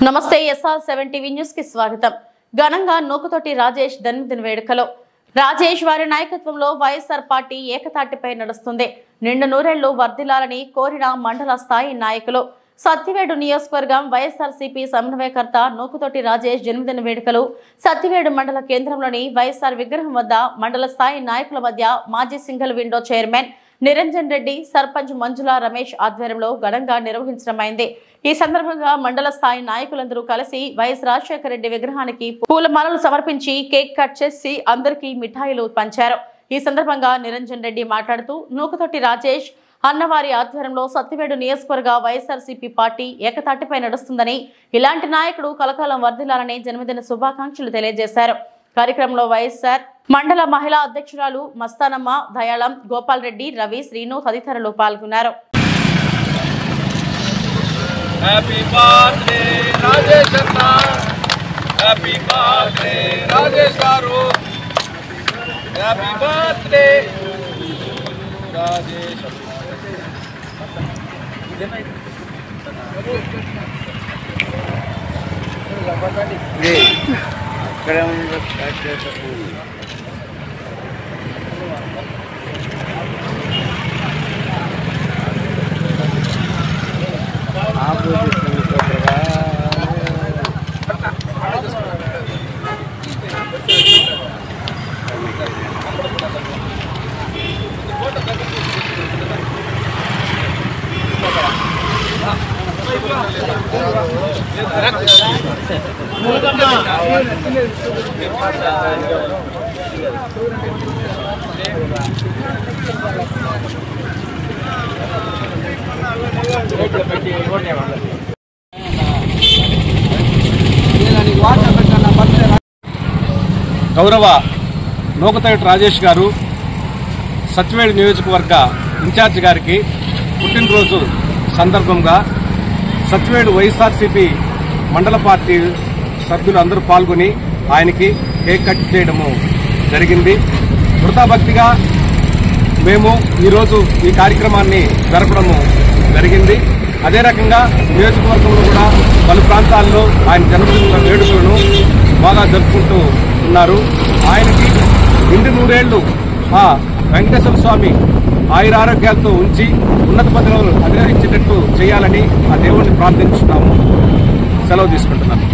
నమస్తే SR7 TV news కి స్వాగతం. ఘనంగా నూకతోటి రాజేష్ జన్మదిన వేడుకలో రాజేష్ వారి నాయకత్వంలో వైఎస్ఆర్ పార్టీ ఏకతాటిపై నడుస్తుంది. నిండు నూరేళ్లు వర్ధిల్లాలని కోరిన మండల స్థాయి నాయకులు సత్తివేడు నియోజకవర్గం వైఎస్ఆర్సీపీ సమన్వయకర్త నూకతోటి రాజేష్ జన్మదిన వేడుకలు సత్తివేడు మండల కేంద్రంలోని వైఎస్ఆర్ విగ్రహం వద్ద మండల స్థాయి నాయకుల మధ్య మాజీ single window chairman Niranjan Reddy, sarpanch Manjula Ramesh ఆధ్వర్యంలో ఘనంగా నిర్వహించడమైంది. ఈ సందర్భంగా మండల స్థాయి నాయకులందరూ కలిసి వైఎస్ రాజశేఖర రెడ్డి విగ్రహానికి పూలమాలలు సమర్పించి కేక్ కట్ చేసి అందరికీ మిఠాయిలు పంచారు. ఈ సందర్భంగా నిరంజన్ రెడ్డి మాట్లాడుతూ నూకతోటి రాజేష్ అన్నవారి ఆధ్వర్యంలో సత్తివేడు నియోజకవర్గ వైఎస్ఆర్సీపీ పార్టీ ఏకతాటిపై నడుస్తుందని, ఇలాంటి నాయకుడు కలకాలం వర్ధిల్లాలని జన్మదిన శుభాకాంక్షలు తెలియజేశారు. కార్యక్రమంలో వైఎస్ఆర్ మండల మహిళా అధ్యక్షురాలు మస్తానమ్మ, దయాళం, గోపాల్ రెడ్డి, రవి, శ్రీను తదితరులు పాల్గొన్నారు. హ్యాపీ బర్త్డే రాజేష్ అన్న, హ్యాపీ బర్త్డే రాజేష్ గారు, హ్యాపీ బర్త్డే రాజేష్. గౌరవ నూకతోటి రాజేష్ గారు సత్తివేడు నియోజకవర్గ ఇన్ఛార్జ్ గారికి పుట్టినరోజు సందర్భంగా సత్తివేడు వైఎస్ఆర్సీపీ మండల పార్టీ సభ్యులు అందరూ పాల్గొని ఆయనకి కేక్ కట్ చేయడము జరిగింది. వృతాభక్తిగా మేము ఈరోజు ఈ కార్యక్రమాన్ని జరపడము జరిగింది. అదే రకంగా నియోజకవర్గంలో కూడా పలు ప్రాంతాల్లో ఆయన జన్మదిన వేడుకలను బాగా జరుపుకుంటూ ఉన్నారు. ఆయనకి నిండు నూరేళ్లు ఆ వెంకటేశ్వర స్వామి ఆయురారోగ్యాలతో ఉంచి ఉన్నత పదవులు అధిరోహించేటట్టు చేయాలని ఆ దేవుణ్ణి ప్రార్థించున్నాము. సెలవు తీసుకుంటున్నాను.